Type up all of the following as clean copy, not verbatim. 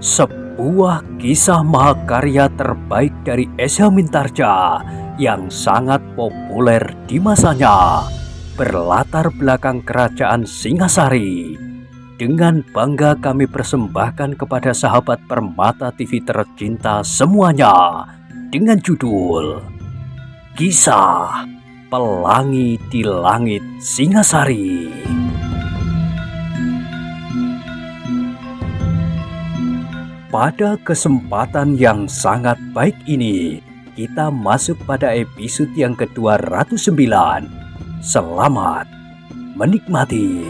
Sebuah kisah mahakarya terbaik dari Esa Mintarja yang sangat populer di masanya, berlatar belakang kerajaan Singasari. Dengan bangga kami persembahkan kepada sahabat Permata TV tercinta semuanya dengan judul Kisah Pelangi di Langit Singasari. Pada kesempatan yang sangat baik ini, kita masuk pada episode yang ke-209. Selamat menikmati.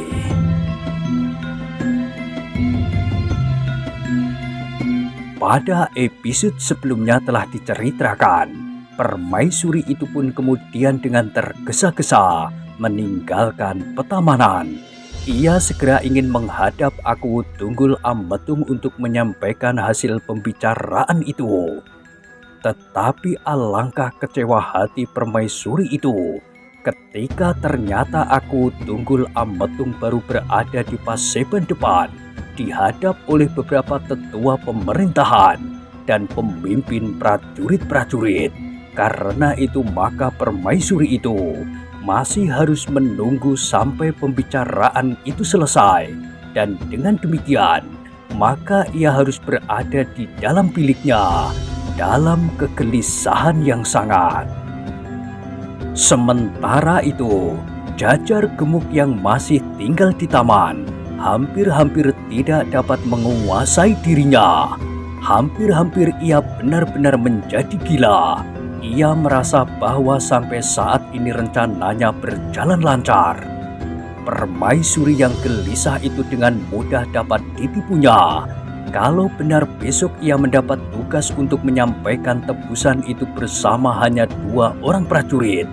Pada episode sebelumnya telah diceritakan, permaisuri itu pun kemudian dengan tergesa-gesa meninggalkan Petamanan. Ia segera ingin menghadap Aku Tunggul Ametung untuk menyampaikan hasil pembicaraan itu. Tetapi alangkah kecewa hati permaisuri itu ketika ternyata Aku Tunggul Ametung baru berada di paseban depan, dihadap oleh beberapa tetua pemerintahan dan pemimpin prajurit-prajurit. Karena itu maka permaisuri itu masih harus menunggu sampai pembicaraan itu selesai, dan dengan demikian maka ia harus berada di dalam biliknya dalam kegelisahan yang sangat. Sementara itu, jajar gemuk yang masih tinggal di taman hampir-hampir tidak dapat menguasai dirinya. Hampir-hampir ia benar-benar menjadi gila. Ia merasa bahwa sampai saat ini rencananya berjalan lancar. Permaisuri yang gelisah itu dengan mudah dapat ditipunya. Kalau benar besok ia mendapat tugas untuk menyampaikan tebusan itu bersama hanya 2 orang prajurit,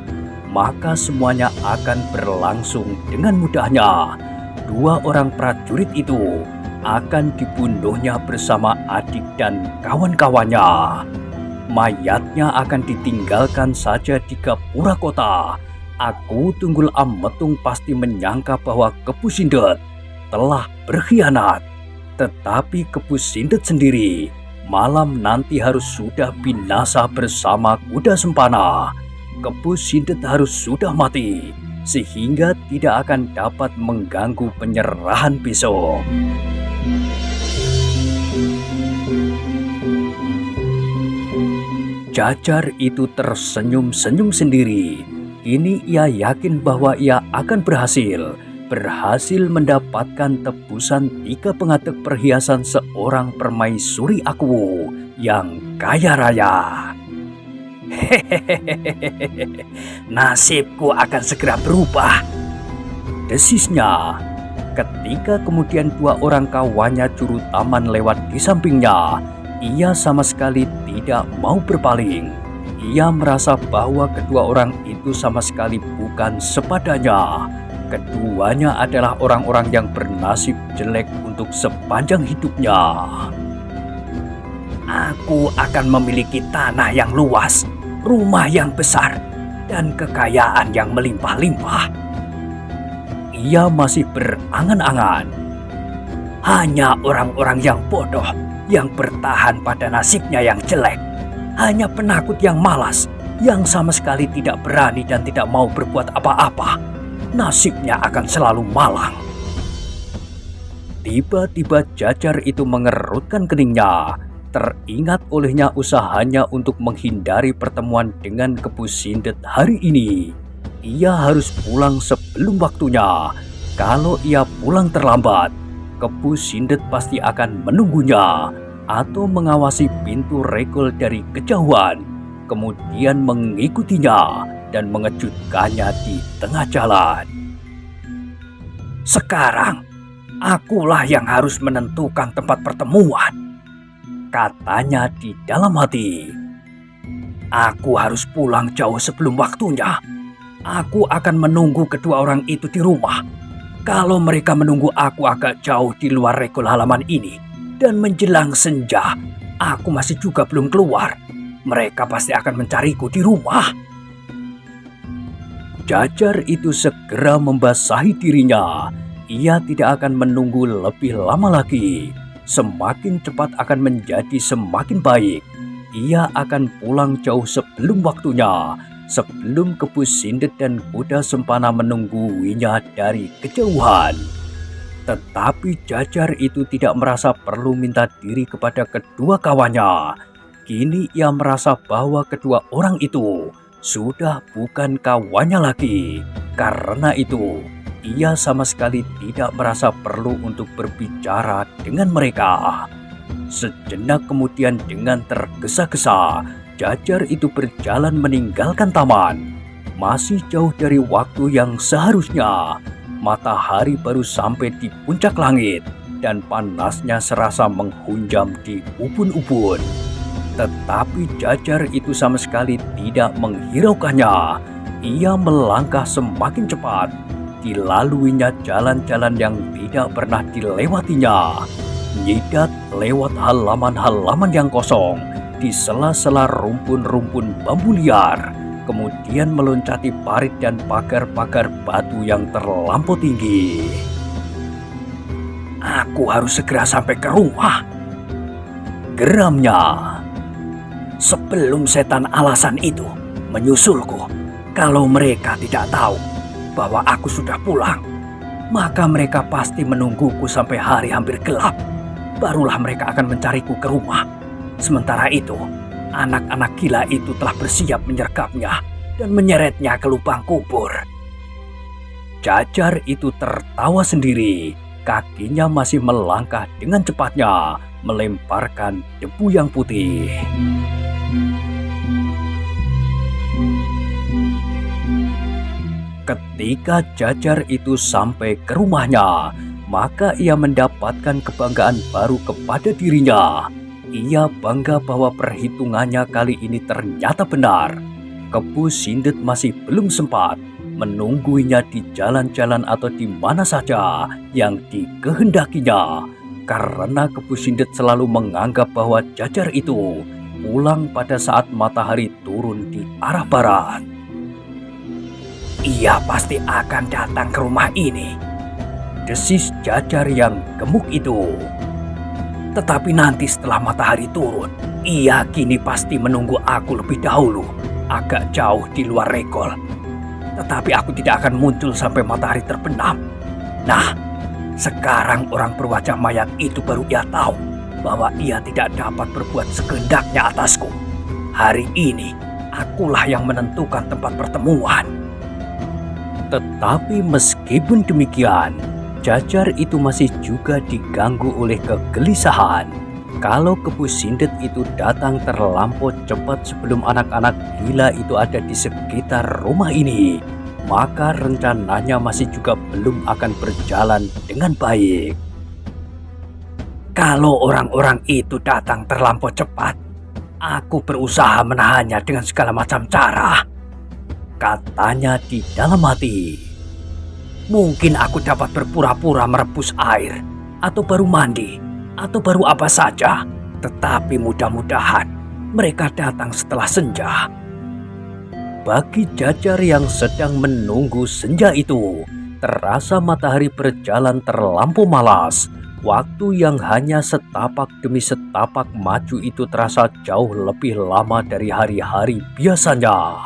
maka semuanya akan berlangsung dengan mudahnya. 2 orang prajurit itu akan dibunuhnya bersama adik dan kawan-kawannya. Mayatnya akan ditinggalkan saja di gapura kota. Aku Tunggul Ametung pasti menyangka bahwa Kepu Sindet telah berkhianat. Tetapi Kepu Sindet sendiri malam nanti harus sudah binasa bersama kuda sempana. Kepu Sindet harus sudah mati, sehingga tidak akan dapat mengganggu penyerahan besok. Jajar itu tersenyum-senyum sendiri. Kini ia yakin bahwa ia akan berhasil mendapatkan tebusan 3 pengatek perhiasan seorang permaisuri Aku yang kaya raya. Hehehe, nasibku akan segera berubah, desisnya. Ketika kemudian 2 orang kawannya juru taman lewat di sampingnya, ia sama sekali tidak mau berpaling. Ia merasa bahwa kedua orang itu sama sekali bukan sepadanya. Keduanya adalah orang-orang yang bernasib jelek untuk sepanjang hidupnya. Aku akan memiliki tanah yang luas, rumah yang besar, dan kekayaan yang melimpah-limpah. Ia masih berangan-angan. Hanya orang-orang yang bodoh yang bertahan pada nasibnya yang jelek. Hanya penakut yang malas, yang sama sekali tidak berani dan tidak mau berbuat apa-apa. Nasibnya akan selalu malang. Tiba-tiba jajar itu mengerutkan keningnya. Teringat olehnya usahanya untuk menghindari pertemuan dengan Kepu Sindet hari ini. Ia harus pulang sebelum waktunya. Kalau ia pulang terlambat, Kepu Sindet pasti akan menunggunya atau mengawasi pintu regol dari kejauhan, kemudian mengikutinya dan mengejutkannya di tengah jalan. Sekarang, akulah yang harus menentukan tempat pertemuan, katanya di dalam hati. Aku harus pulang jauh sebelum waktunya. Aku akan menunggu kedua orang itu di rumah. Kalau mereka menunggu aku agak jauh di luar regol halaman ini dan menjelang senja, aku masih juga belum keluar, mereka pasti akan mencariku di rumah. Jajar itu segera membasahi dirinya. Ia tidak akan menunggu lebih lama lagi. semakin cepat akan menjadi semakin baik. Ia akan pulang jauh sebelum waktunya, sebelum Kepu Sindet dan kuda Sempana menungguinya dari kejauhan. Tetapi Jajar itu tidak merasa perlu minta diri kepada kedua kawannya. Kini ia merasa bahwa kedua orang itu sudah bukan kawannya lagi. Karena itu, ia sama sekali tidak merasa perlu untuk berbicara dengan mereka. Sejenak kemudian dengan tergesa-gesa, Jajar itu berjalan meninggalkan taman. Masih jauh dari waktu yang seharusnya. Matahari baru sampai di puncak langit dan panasnya serasa menghunjam di ubun-ubun. Tetapi Jajar itu sama sekali tidak menghiraukannya. Ia melangkah semakin cepat. Dilaluinya jalan-jalan yang tidak pernah dilewatinya. Nyidat lewat halaman-halaman yang kosong, di sela-sela rumpun-rumpun bambu liar. Kemudian meloncati parit dan pagar-pagar batu yang terlampau tinggi. Aku harus segera sampai ke rumah, geramnya. Sebelum setan alasan itu menyusulku, kalau mereka tidak tahu bahwa aku sudah pulang, maka mereka pasti menungguku sampai hari hampir gelap. Barulah mereka akan mencariku ke rumah. Sementara itu, anak-anak gila itu telah bersiap menyergapnya dan menyeretnya ke lubang kubur. Jajar itu tertawa sendiri. Kakinya masih melangkah dengan cepatnya, melemparkan debu yang putih. Ketika Jajar itu sampai ke rumahnya, maka ia mendapatkan kebanggaan baru kepada dirinya. Ia bangga bahwa perhitungannya kali ini ternyata benar. Kepu Sindet masih belum sempat menungguinya di jalan-jalan atau di mana saja yang dikehendakinya. Karena Kepu Sindet selalu menganggap bahwa Jajar itu pulang pada saat matahari turun di arah barat. Ia pasti akan datang ke rumah ini, desis Jajar yang gemuk itu. Tetapi nanti setelah matahari turun, ia kini pasti menunggu aku lebih dahulu, agak jauh di luar regol. Tetapi aku tidak akan muncul sampai matahari terbenam. Nah, sekarang orang berwajah mayat itu baru ia tahu bahwa ia tidak dapat berbuat sekehendaknya atasku. Hari ini, akulah yang menentukan tempat pertemuan. Tetapi meskipun demikian, Jajar itu masih juga diganggu oleh kegelisahan. Kalau Kepu Sindet itu datang terlampau cepat sebelum anak-anak gila itu ada di sekitar rumah ini, maka rencananya masih juga belum akan berjalan dengan baik. Kalau orang-orang itu datang terlampau cepat, aku berusaha menahannya dengan segala macam cara, katanya di dalam hati. Mungkin aku dapat berpura-pura merebus air, atau baru mandi, atau baru apa saja. Tetapi mudah-mudahan mereka datang setelah senja. Bagi Jajar yang sedang menunggu senja itu, terasa matahari berjalan terlampau malas. Waktu yang hanya setapak demi setapak maju itu terasa jauh lebih lama dari hari-hari biasanya.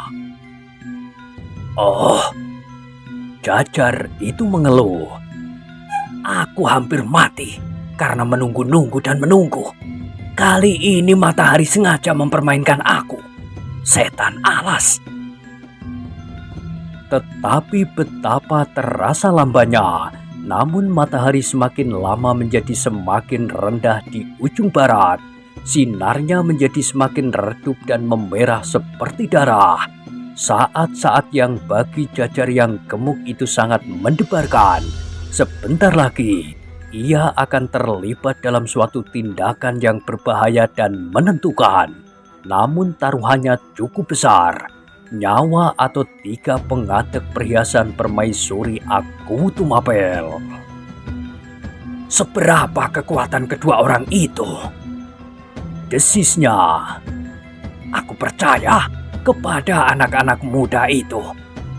Oh, Jajar itu mengeluh. Aku hampir mati karena menunggu-nunggu dan menunggu. Kali ini matahari sengaja mempermainkan aku. Setan alas. Tetapi betapa terasa lambannya. Namun matahari semakin lama menjadi semakin rendah di ujung barat. Sinarnya menjadi semakin redup dan memerah seperti darah. Saat-saat yang bagi Jajar yang gemuk itu sangat mendebarkan. Sebentar lagi, ia akan terlibat dalam suatu tindakan yang berbahaya dan menentukan. Namun taruhannya cukup besar. Nyawa atau 3 pengadek perhiasan permaisuri Akutumapel. Seberapa kekuatan kedua orang itu? Desisnya. Aku percaya kepada anak-anak muda itu.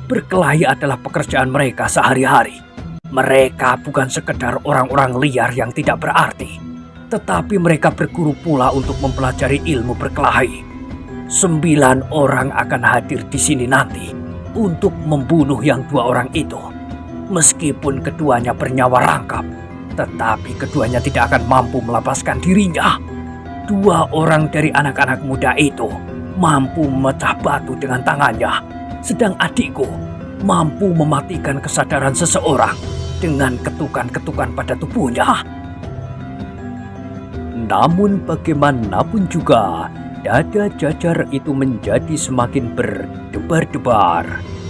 Berkelahi adalah pekerjaan mereka sehari-hari. Mereka bukan sekedar orang-orang liar yang tidak berarti. Tetapi mereka berguru pula untuk mempelajari ilmu berkelahi. 9 orang akan hadir di sini nanti untuk membunuh yang 2 orang itu. Meskipun keduanya bernyawa rangkap, tetapi keduanya tidak akan mampu melepaskan dirinya. 2 orang dari anak-anak muda itu mampu memecah batu dengan tangannya, sedang adikku mampu mematikan kesadaran seseorang dengan ketukan-ketukan pada tubuhnya. Namun bagaimanapun juga, dada Jajar itu menjadi semakin berdebar-debar.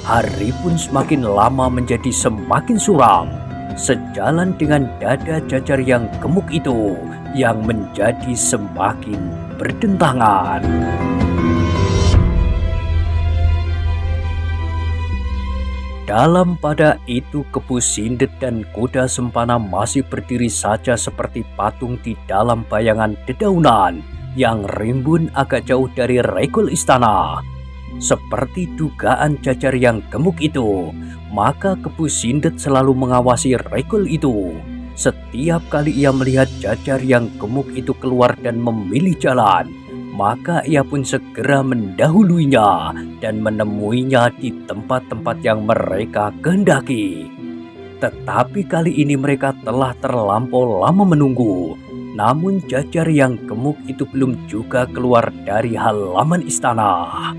Hari pun semakin lama menjadi semakin suram, sejalan dengan dada Jajar yang gemuk itu yang menjadi semakin berdentangan. Dalam pada itu Kepu Sindet dan kuda Sempana masih berdiri saja seperti patung di dalam bayangan dedaunan yang rimbun agak jauh dari regol istana. Seperti dugaan Jajar yang gemuk itu, maka Kepu Sindet selalu mengawasi regol itu. Setiap kali ia melihat Jajar yang gemuk itu keluar dan memilih jalan, maka ia pun segera mendahuluinya dan menemuinya di tempat-tempat yang mereka kehendaki. Tetapi kali ini mereka telah terlampau lama menunggu. Namun Jajar yang gemuk itu belum juga keluar dari halaman istana.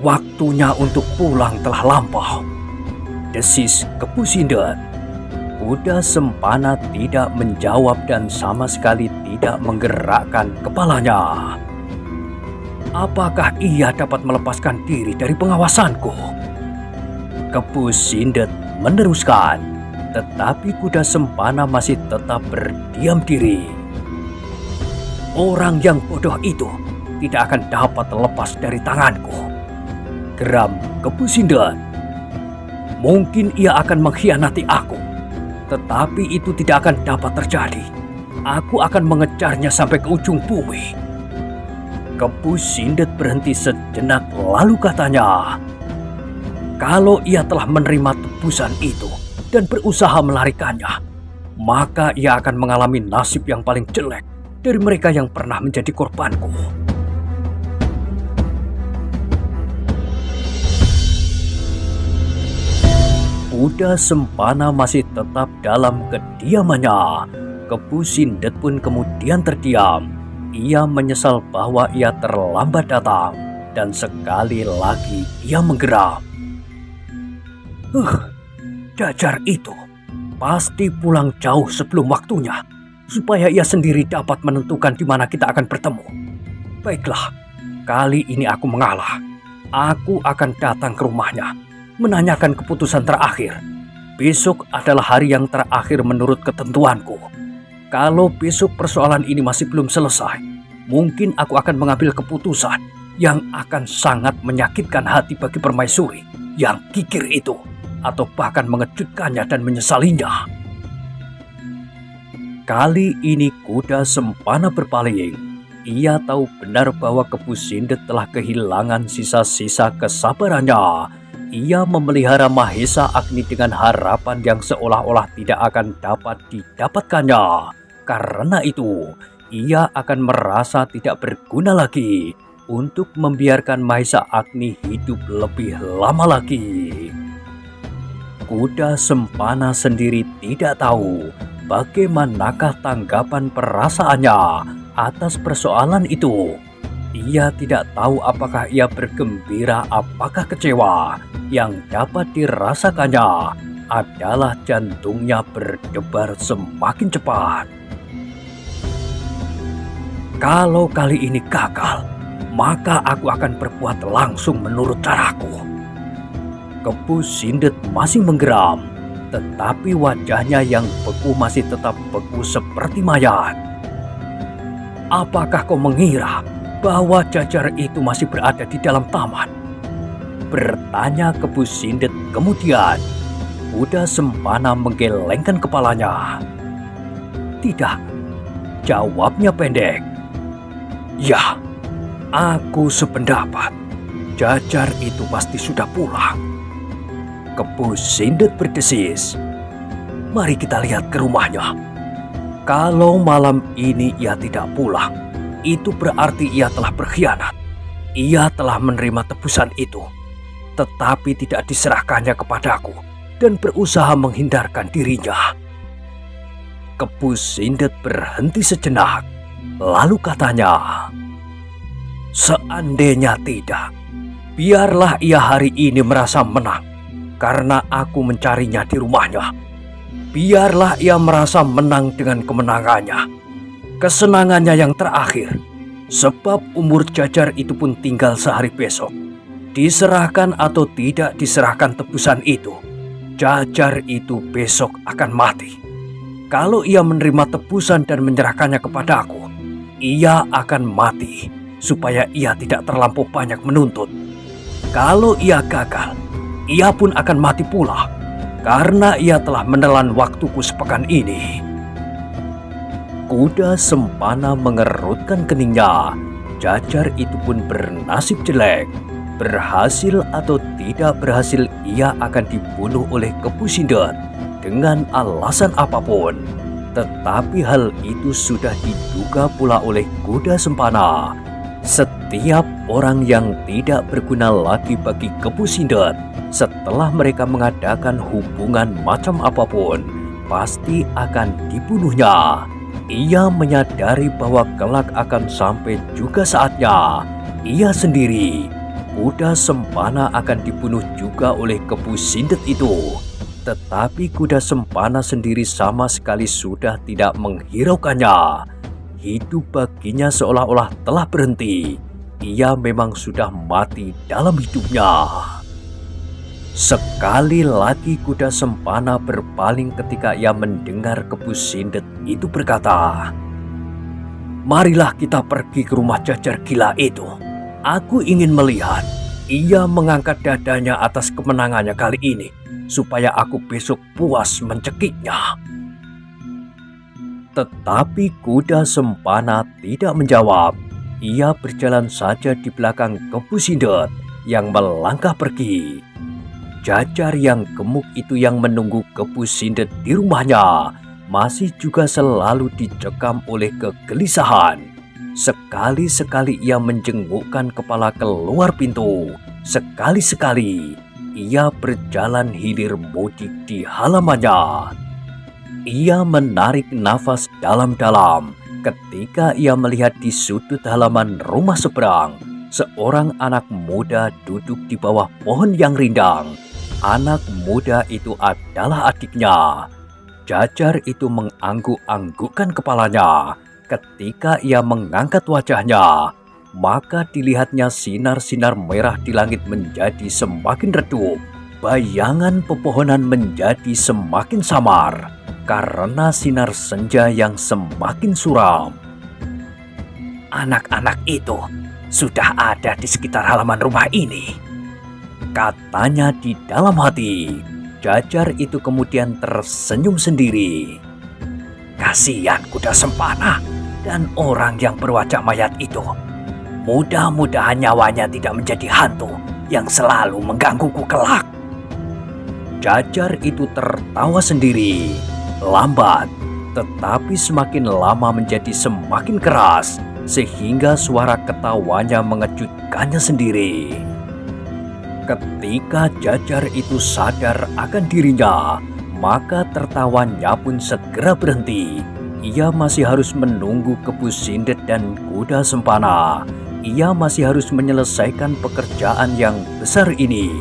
Waktunya untuk pulang telah lampau, desis Kepu Sindet. Kuda Sempana tidak menjawab dan sama sekali tidak menggerakkan kepalanya. Apakah ia dapat melepaskan diri dari pengawasanku? Kepu Sindet meneruskan, tetapi kuda Sempana masih tetap berdiam diri. Orang yang bodoh itu tidak akan dapat lepas dari tanganku, geram Kepu Sindet. Mungkin ia akan mengkhianati aku, tetapi itu tidak akan dapat terjadi. Aku akan mengejarnya sampai ke ujung bumi. Kepu Sindet berhenti sejenak lalu katanya, kalau ia telah menerima tebusan itu dan berusaha melarikannya, maka ia akan mengalami nasib yang paling jelek dari mereka yang pernah menjadi korbanku. Kuda Sempana masih tetap dalam kediamannya. Kepu Sindet pun kemudian terdiam. Ia menyesal bahwa ia terlambat datang dan sekali lagi ia menggeram. Jajar itu pasti pulang jauh sebelum waktunya, supaya ia sendiri dapat menentukan di mana kita akan bertemu. Baiklah, kali ini aku mengalah. Aku akan datang ke rumahnya, menanyakan keputusan terakhir. Besok adalah hari yang terakhir menurut ketentuanku. Kalau besok persoalan ini masih belum selesai, mungkin aku akan mengambil keputusan yang akan sangat menyakitkan hati bagi permaisuri yang kikir itu, atau bahkan mengejutkannya dan menyesalinya. Kali ini kuda Sempana berpaling. Ia tahu benar bahwa Kepu Sindet telah kehilangan sisa-sisa kesabarannya. Ia memelihara Mahesa Agni dengan harapan yang seolah-olah tidak akan dapat didapatkannya. Karena itu, ia akan merasa tidak berguna lagi untuk membiarkan Mahesa Agni hidup lebih lama lagi. Kuda Sempana sendiri tidak tahu bagaimanakah tanggapan perasaannya atas persoalan itu. Ia tidak tahu apakah ia bergembira, apakah kecewa. Yang dapat dirasakannya adalah jantungnya berdebar semakin cepat. Kalau kali ini gagal, maka aku akan berbuat langsung menurut caraku. Kepu Sindet masih menggeram, tetapi wajahnya yang beku masih tetap beku seperti mayat. Apakah kau mengira bahwa Jajar itu masih berada di dalam taman? Bertanya Kepu Sindet kemudian. Kuda Sempana menggelengkan kepalanya. Tidak, jawabnya pendek. Ya, aku sependapat. Jajar itu pasti sudah pulang. Kepu Sindet berdesis. Mari kita lihat ke rumahnya. Kalau malam ini ia tidak pulang, itu berarti ia telah berkhianat. Ia telah menerima tebusan itu, tetapi tidak diserahkannya kepadaku dan berusaha menghindarkan dirinya. Kepu Sindet berhenti sejenak, lalu katanya, "Seandainya tidak, biarlah ia hari ini merasa menang karena aku mencarinya di rumahnya. Biarlah ia merasa menang dengan kemenangannya, kesenangannya yang terakhir, sebab umur Jajar itu pun tinggal sehari besok. Diserahkan atau tidak diserahkan tebusan itu, Jajar itu besok akan mati. Kalau ia menerima tebusan dan menyerahkannya kepadaku, ia akan mati supaya ia tidak terlampau banyak menuntut. Kalau ia gagal, ia pun akan mati pula, karena ia telah menelan waktuku sepekan ini." Kuda Sempana mengerutkan keningnya. Jajar itu pun bernasib jelek. Berhasil atau tidak berhasil, ia akan dibunuh oleh Kepu Sindet dengan alasan apapun. Tetapi hal itu sudah diduga pula oleh Kuda Sempana. Setiap orang yang tidak berguna lagi bagi Kepu Sindet setelah mereka mengadakan hubungan macam apapun, pasti akan dibunuhnya. Ia menyadari bahwa kelak akan sampai juga saatnya ia sendiri, Kuda Sempana, akan dibunuh juga oleh Kepu Sindet itu. Tetapi Kuda Sempana sendiri sama sekali sudah tidak menghiraukannya. Hidup baginya seolah-olah telah berhenti. Ia memang sudah mati dalam hidupnya. Sekali lagi Kuda Sempana berpaling ketika ia mendengar Kepu Sindet itu berkata, "Marilah kita pergi ke rumah Jajar gila itu. Aku ingin melihat ia mengangkat dadanya atas kemenangannya kali ini, supaya aku besok puas mencekiknya." Tetapi Kuda Sempana tidak menjawab. Ia berjalan saja di belakang Kepu Sindet yang melangkah pergi. Jajar yang gemuk itu yang menunggu Kepu Sindet di rumahnya masih juga selalu dicekam oleh kegelisahan. Sekali-sekali ia menjengukkan kepala keluar pintu. Sekali-sekali ia berjalan hilir mudik di halamannya. Ia menarik nafas dalam-dalam ketika ia melihat di sudut halaman rumah seberang seorang anak muda duduk di bawah pohon yang rindang. Anak muda itu adalah adiknya. Jajar itu mengangguk-anggukkan kepalanya. Ketika ia mengangkat wajahnya, maka dilihatnya sinar-sinar merah di langit menjadi semakin redup. Bayangan pepohonan menjadi semakin samar karena sinar senja yang semakin suram. "Anak-anak itu sudah ada di sekitar halaman rumah ini," katanya di dalam hati. Jajar itu kemudian tersenyum sendiri. "Kasihan Kuda Sempana dan orang yang berwajah mayat itu. Mudah-mudahan nyawanya tidak menjadi hantu yang selalu menggangguku kelak." Jajar itu tertawa sendiri. Lambat, tetapi semakin lama menjadi semakin keras, sehingga suara ketawanya mengejutkannya sendiri. Ketika Jajar itu sadar akan dirinya, maka tertawanya pun segera berhenti. Ia masih harus menunggu Kepu Sindet dan Kuda Sempana. Ia masih harus menyelesaikan pekerjaan yang besar ini.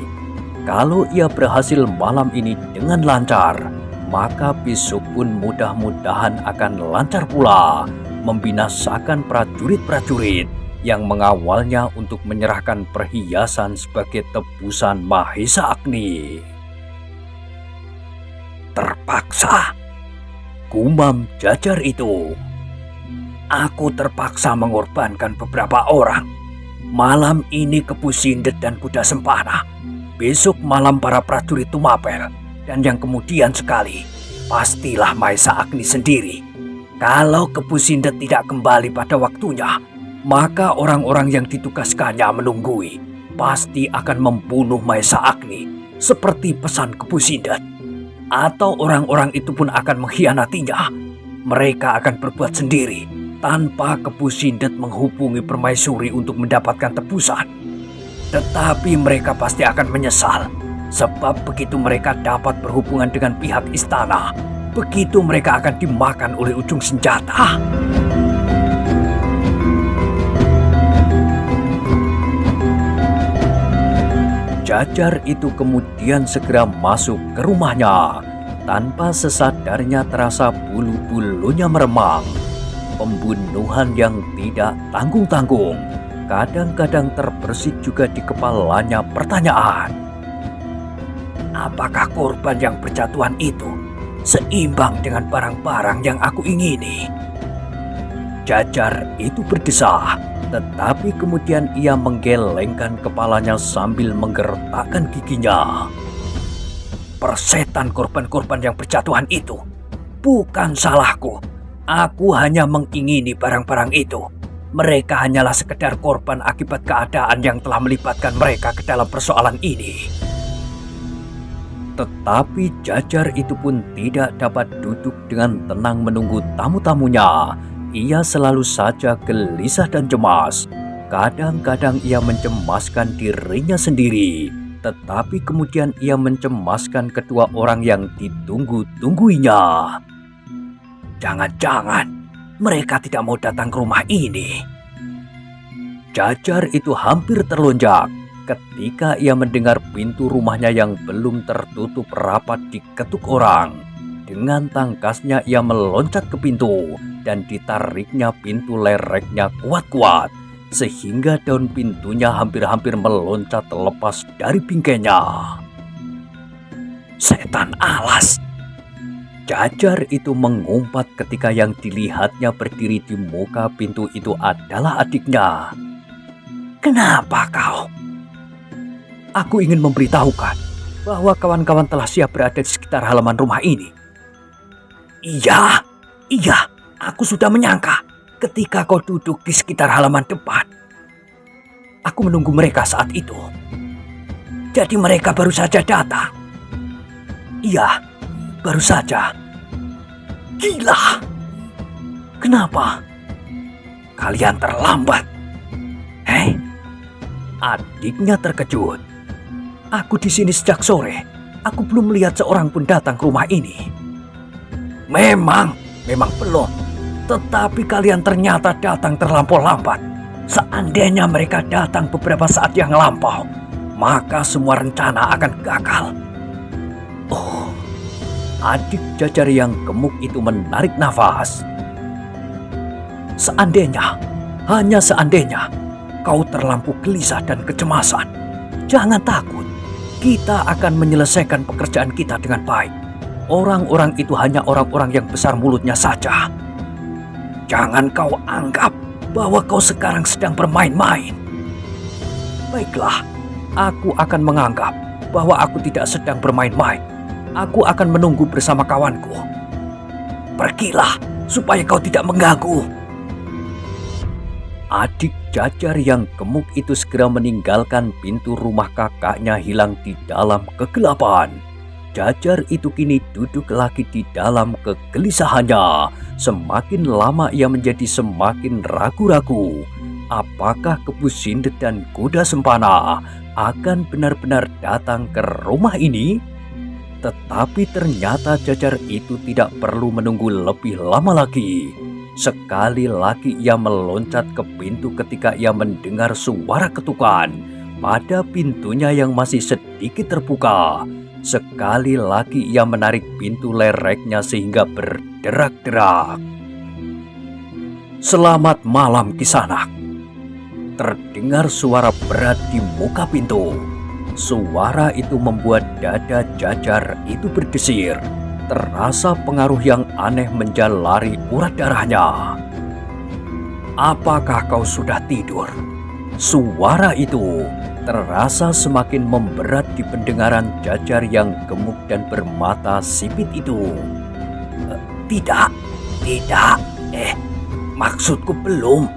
Kalau ia berhasil malam ini dengan lancar, maka besok pun mudah-mudahan akan lancar pula, membinasakan prajurit-prajurit yang mengawalnya untuk menyerahkan perhiasan sebagai tebusan Mahesa Agni. "Terpaksa," gumam Jajar itu. "Aku terpaksa mengorbankan beberapa orang. Malam ini Kepu Sindet dan Kuda Sempana. Besok malam para prajurit Tumapel. Dan yang kemudian sekali, pastilah Mahesa Agni sendiri. Kalau Kepu Sindet tidak kembali pada waktunya, maka orang-orang yang ditugaskannya menunggui pasti akan membunuh Mahesa Agni seperti pesan Kepu Sindet. Atau orang-orang itu pun akan mengkhianatinya. mereka akan berbuat sendiri tanpa Kepu Sindet menghubungi Permaisuri untuk mendapatkan tebusan. Tetapi mereka pasti akan menyesal, sebab begitu mereka dapat berhubungan dengan pihak istana, begitu mereka akan dimakan oleh ujung senjata. Jajar itu kemudian segera masuk ke rumahnya. Tanpa sesadarnya terasa bulu-bulunya meremang. Pembunuhan yang tidak tanggung-tanggung. Kadang-kadang terbersit juga di kepalanya pertanyaan. Apakah korban yang berjatuhan itu seimbang dengan barang-barang yang aku ingini? Jajar itu berdesah, tetapi kemudian ia menggelengkan kepalanya sambil menggertakkan giginya. Persetan korban-korban yang berjatuhan itu bukan salahku. Aku hanya mengingini barang-barang itu. Mereka hanyalah sekedar korban akibat keadaan yang telah melibatkan mereka ke dalam persoalan ini. Tetapi Jajar itu pun tidak dapat duduk dengan tenang menunggu tamu-tamunya. Ia selalu saja gelisah dan cemas. Kadang-kadang ia mencemaskan dirinya sendiri, tetapi kemudian ia mencemaskan kedua orang yang ditunggu-tungguinya. Jangan-jangan mereka tidak mau datang ke rumah ini. Jajar itu hampir terlonjak ketika ia mendengar pintu rumahnya yang belum tertutup rapat diketuk orang. Dengan tangkasnya ia meloncat ke pintu dan ditariknya pintu lereknya kuat-kuat, sehingga daun pintunya hampir-hampir meloncat lepas dari bingkainya. Setan alas! Jajar itu mengumpat ketika yang dilihatnya berdiri di muka pintu itu adalah adiknya. Kenapa kau? Aku ingin memberitahukan bahwa kawan-kawan telah siap berada di sekitar halaman rumah ini. Iya, aku sudah menyangka ketika kau duduk di sekitar halaman depan. Aku menunggu mereka saat itu. Jadi mereka baru saja datang. Iya, baru saja. Gila! Kenapa? Kalian terlambat. Hei, adiknya terkejut. Aku di sini sejak sore. Aku belum melihat seorang pun datang ke rumah ini. Memang belum. Tetapi kalian ternyata datang terlampau lambat. Seandainya mereka datang beberapa saat yang lampau, maka semua rencana akan gagal. Oh, adik Jajar yang gemuk itu menarik nafas. Seandainya, hanya seandainya, kau terlampau gelisah dan kecemasan. Jangan takut, kita akan menyelesaikan pekerjaan kita dengan baik. Orang-orang itu hanya orang-orang yang besar mulutnya saja. Jangan kau anggap bahwa kau sekarang sedang bermain-main. Baiklah, aku akan menganggap bahwa aku tidak sedang bermain-main. Aku akan menunggu bersama kawanku. Pergilah supaya kau tidak mengganggu. Adik Jajar yang gemuk itu segera meninggalkan pintu rumah kakaknya hilang di dalam kegelapan. Jajar itu kini duduk lagi di dalam kegelisahannya. Semakin lama ia menjadi semakin ragu-ragu. Apakah Kepu Sindet dan Kuda Sempana akan benar-benar datang ke rumah ini? Tetapi ternyata Jajar itu tidak perlu menunggu lebih lama lagi. Sekali lagi ia meloncat ke pintu ketika ia mendengar suara ketukan pada pintunya yang masih sedikit terbuka. Sekali lagi ia menarik pintu lereknya sehingga berderak-derak. Selamat malam Kisanak. Terdengar suara berat di muka pintu. Suara itu membuat dada Jajar itu berdesir. Terasa pengaruh yang aneh menjalari urat darahnya. Apakah kau sudah tidur? Suara itu terasa semakin memberat di pendengaran Jajar yang gemuk dan bermata sipit itu. Tidak. Maksudku belum.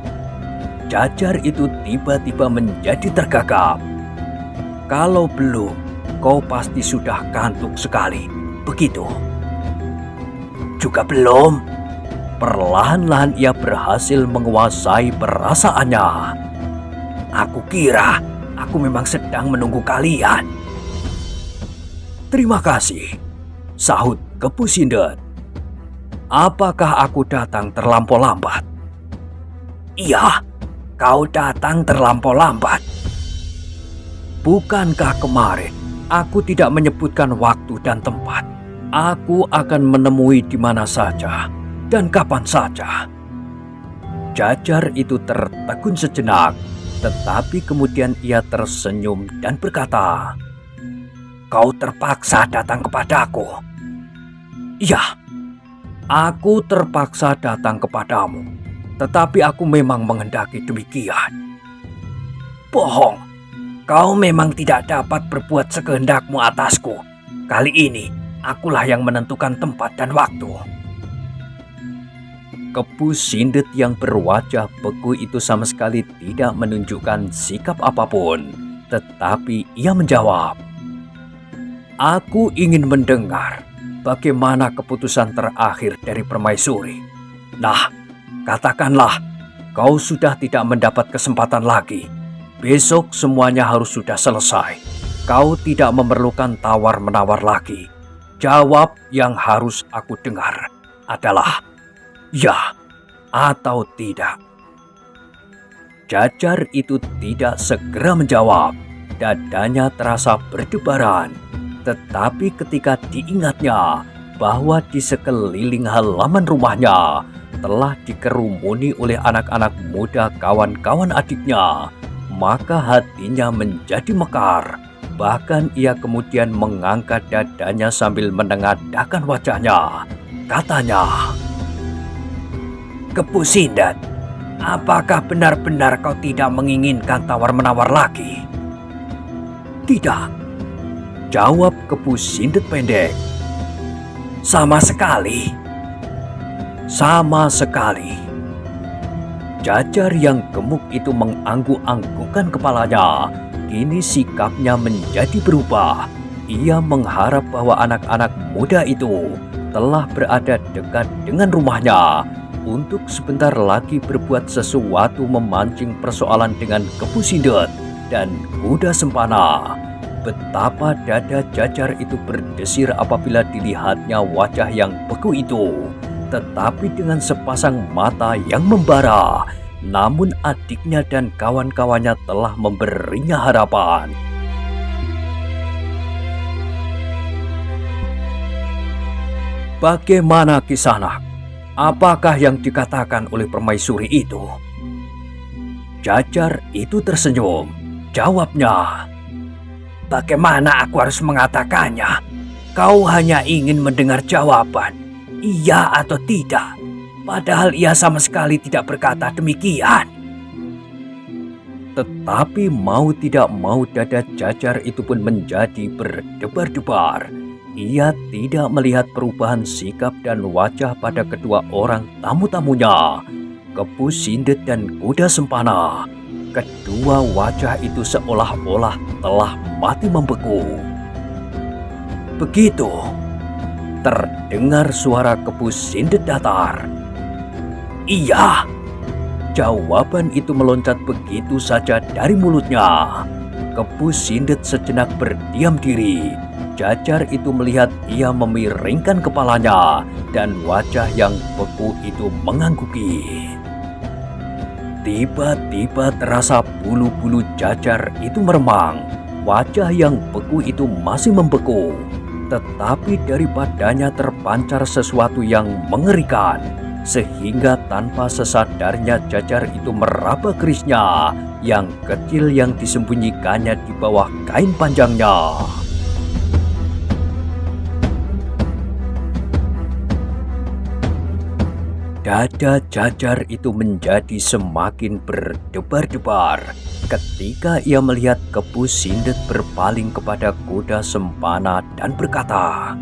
Jajar itu tiba-tiba menjadi tergagap. Kalau belum, kau pasti sudah kantuk sekali. Begitu. Juga belum. Perlahan-lahan ia berhasil menguasai perasaannya. "Aku kira aku memang sedang menunggu kalian." "Terima kasih," sahut Kepu Sindet. "Apakah aku datang terlampau lambat?" "Iya, kau datang terlampau lambat. Bukankah kemarin aku tidak menyebutkan waktu dan tempat? Aku akan menemui di mana saja dan kapan saja." Jajar itu tertegun sejenak, tetapi kemudian ia tersenyum dan berkata, "Kau terpaksa datang kepadaku." "Ya, aku terpaksa datang kepadamu, tetapi aku memang menghendaki demikian." "Bohong, kau memang tidak dapat berbuat sekehendakmu atasku. Kali ini, akulah yang menentukan tempat dan waktu." Kepu Sindet yang berwajah beku itu sama sekali tidak menunjukkan sikap apapun, tetapi ia menjawab, "Aku ingin mendengar bagaimana keputusan terakhir dari Permaisuri. Nah, katakanlah, kau sudah tidak mendapat kesempatan lagi. Besok semuanya harus sudah selesai. Kau tidak memerlukan tawar-menawar lagi. Jawab yang harus aku dengar adalah ya atau tidak." Jajar itu tidak segera menjawab. Dadanya terasa berdebaran. Tetapi ketika diingatnya bahwa di sekeliling halaman rumahnya telah dikerumuni oleh anak-anak muda kawan-kawan adiknya, maka hatinya menjadi mekar. Bahkan ia kemudian mengangkat dadanya sambil menengadahkan wajahnya. Katanya, "Kepu Sindet, apakah benar-benar kau tidak menginginkan tawar-menawar lagi?" "Tidak," jawab Kepu Sindet pendek. "Sama sekali." "Sama sekali." Jajar yang gemuk itu mengangguk-anggukkan kepalanya. Kini sikapnya menjadi berubah. Ia mengharap bahwa anak-anak muda itu telah berada dekat dengan rumahnya untuk sebentar lagi berbuat sesuatu memancing persoalan dengan Kepu Sindet dan kuda sempana. Betapa dada Jajar itu berdesir apabila dilihatnya wajah yang beku itu, tetapi dengan sepasang mata yang membara. Namun adiknya dan kawan-kawannya telah memberinya harapan. "Bagaimana Kisanak? Apakah yang dikatakan oleh Permaisuri itu?" Jajar itu tersenyum. Jawabnya, "Bagaimana aku harus mengatakannya? Kau hanya ingin mendengar jawaban, iya atau tidak. Padahal ia sama sekali tidak berkata demikian." Tetapi mau tidak mau dada Jajar itu pun menjadi berdebar-debar. Ia tidak melihat perubahan sikap dan wajah pada kedua orang tamu-tamunya, Kepu Sindet dan kuda sempana. Kedua wajah itu seolah-olah telah mati membeku. Begitu, terdengar suara Kepu Sindet datar. "Iya." Jawaban itu meloncat begitu saja dari mulutnya. Kepu Sindet sejenak berdiam diri. Jajar itu melihat ia memiringkan kepalanya dan wajah yang beku itu mengangguki. Tiba-tiba terasa bulu-bulu Jajar itu meremang. Wajah yang beku itu masih membeku, tetapi dari badannya terpancar sesuatu yang mengerikan. Sehingga tanpa sesadarnya Jajar itu meraba kerisnya yang kecil yang disembunyikannya di bawah kain panjangnya. Dada Jajar itu menjadi semakin berdebar-debar ketika ia melihat Kepu Sindet berpaling kepada kuda sempana dan berkata,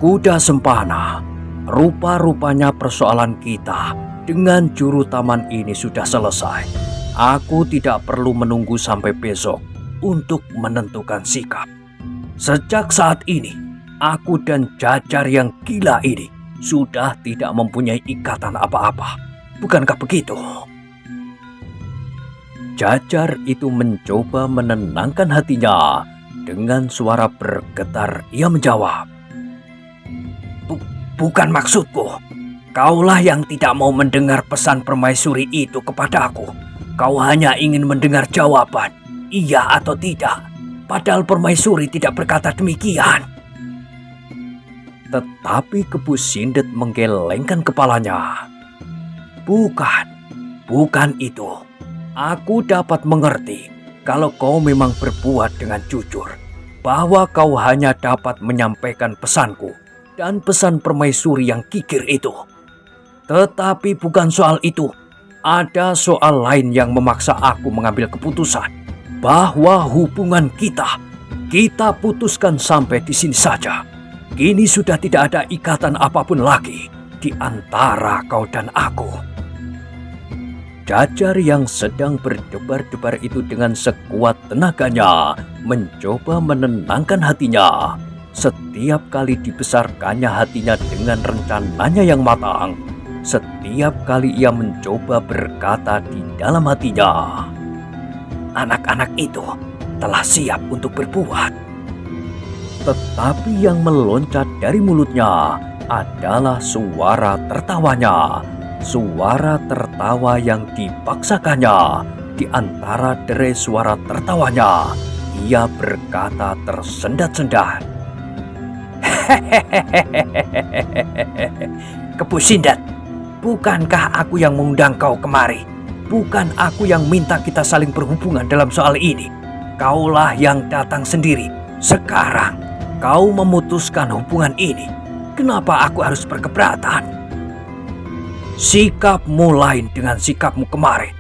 "Kuda sempana, rupa-rupanya persoalan kita dengan juru taman ini sudah selesai. Aku tidak perlu menunggu sampai besok untuk menentukan sikap. Sejak saat ini, aku dan Jajar yang gila ini sudah tidak mempunyai ikatan apa-apa. Bukankah begitu? Jajar itu mencoba menenangkan hatinya. Dengan suara bergetar ia menjawab, Bukan maksudku. Kaulah yang tidak mau mendengar pesan permaisuri itu kepadaku. Kau hanya ingin mendengar jawaban, iya atau tidak. Padahal permaisuri tidak berkata demikian. Tetapi Kepu Sindet menggelengkan kepalanya. Bukan itu. Aku dapat mengerti kalau kau memang berbuat dengan jujur, bahwa kau hanya dapat menyampaikan pesanku dan pesan permaisuri yang kikir itu. Tetapi bukan soal itu. Ada soal lain yang memaksa aku mengambil keputusan bahwa hubungan kita putuskan sampai di sini saja. Kini sudah tidak ada ikatan apapun lagi di antara kau dan aku. Jajar yang sedang berdebar-debar itu dengan sekuat tenaganya mencoba menenangkan hatinya. Setiap kali dibesarkannya hatinya dengan rencananya yang matang, setiap kali ia mencoba berkata di dalam hatinya, anak-anak itu telah siap untuk berbuat. Tetapi yang meloncat dari mulutnya adalah suara tertawanya. Suara tertawa yang dipaksakannya. Di antara derai suara tertawanya, ia berkata tersendat-sendat, Kepu Sindet, bukankah aku yang mengundang kau kemari? Bukan aku yang minta kita saling berhubungan dalam soal ini. Kaulah yang datang sendiri. Sekarang kau memutuskan hubungan ini. Kenapa aku harus berkeberatan? Sikapmu lain dengan sikapmu kemarin.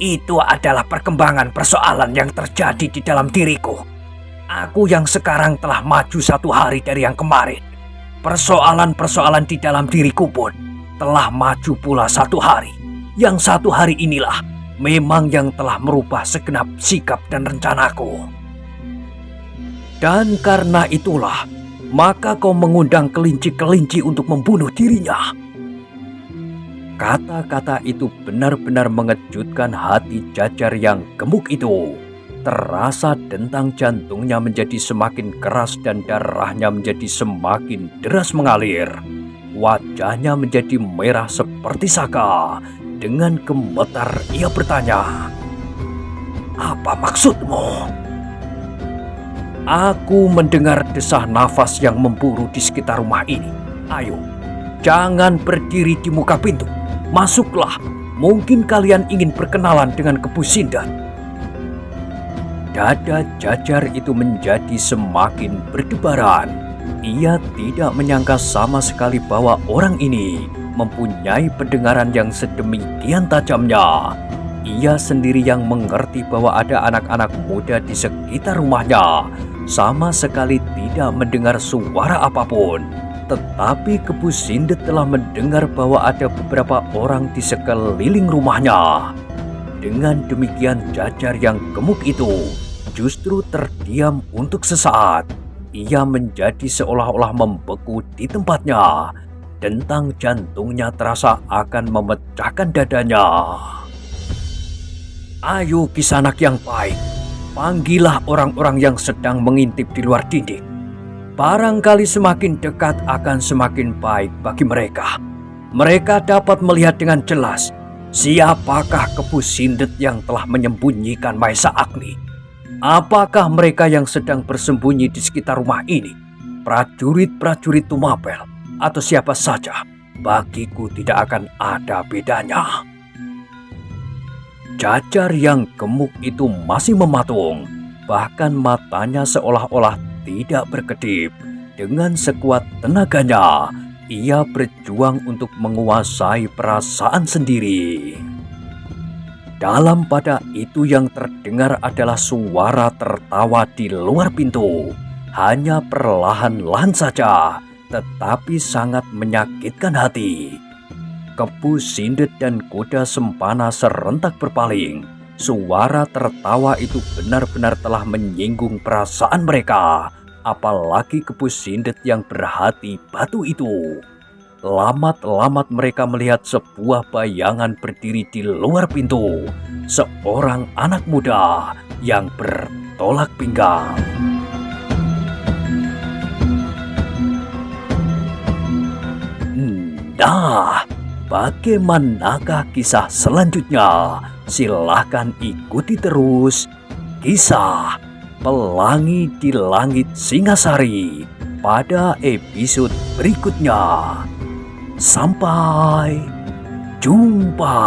Itu adalah perkembangan persoalan yang terjadi di dalam diriku. Aku yang sekarang telah maju 1 hari dari yang kemarin. Persoalan-persoalan di dalam diriku pun telah maju pula 1 hari. Yang 1 hari inilah memang yang telah merubah segenap sikap dan rencanaku. Dan karena itulah, maka kau mengundang kelinci-kelinci untuk membunuh dirinya. Kata-kata itu benar-benar mengejutkan hati Jajar yang gemuk itu. Terasa dentang jantungnya menjadi semakin keras dan darahnya menjadi semakin deras mengalir. Wajahnya menjadi merah seperti saka. Dengan gemetar ia bertanya, "Apa maksudmu?" "Aku mendengar desah nafas yang memburu di sekitar rumah ini. Ayo, jangan berdiri di muka pintu. Masuklah, mungkin kalian ingin berkenalan dengan Kepu Sindet." Dada Jajar itu menjadi semakin berdebaran. Ia tidak menyangka sama sekali bahwa orang ini mempunyai pendengaran yang sedemikian tajamnya. Ia sendiri yang mengerti bahwa ada anak-anak muda di sekitar rumahnya sama sekali tidak mendengar suara apapun. Tetapi Kepu Sindet telah mendengar bahwa ada beberapa orang di sekeliling rumahnya. Dengan demikian Jajar yang gemuk itu justru terdiam untuk sesaat. Ia menjadi seolah-olah membeku di tempatnya. Dentang jantungnya terasa akan memecahkan dadanya. "Ayo Kisanak yang baik, panggillah orang-orang yang sedang mengintip di luar dinding. Barangkali semakin dekat akan semakin baik bagi mereka. Mereka dapat melihat dengan jelas siapakah Kepu Sindet yang telah menyembunyikan Maesa Agni. Apakah mereka yang sedang bersembunyi di sekitar rumah ini prajurit-prajurit Tumapel atau siapa saja? Bagiku tidak akan ada bedanya." Jajar yang gemuk itu masih mematung, bahkan matanya seolah-olah tidak berkedip. Dengan sekuat tenaganya, ia berjuang untuk menguasai perasaan sendiri. Dalam pada itu yang terdengar adalah suara tertawa di luar pintu. Hanya perlahan-lahan saja, tetapi sangat menyakitkan hati. Kepu Sindet dan kuda Sempana serentak berpaling. Suara tertawa itu benar-benar telah menyinggung perasaan mereka. apalagi Kepu Sindet yang berhati batu itu. Lamat-lamat mereka melihat sebuah bayangan berdiri di luar pintu, seorang anak muda yang bertolak pinggang. Nah, bagaimanakah kisah selanjutnya? Silahkan ikuti terus kisah Pelangi di Langit Singasari pada episode berikutnya. Sampai jumpa.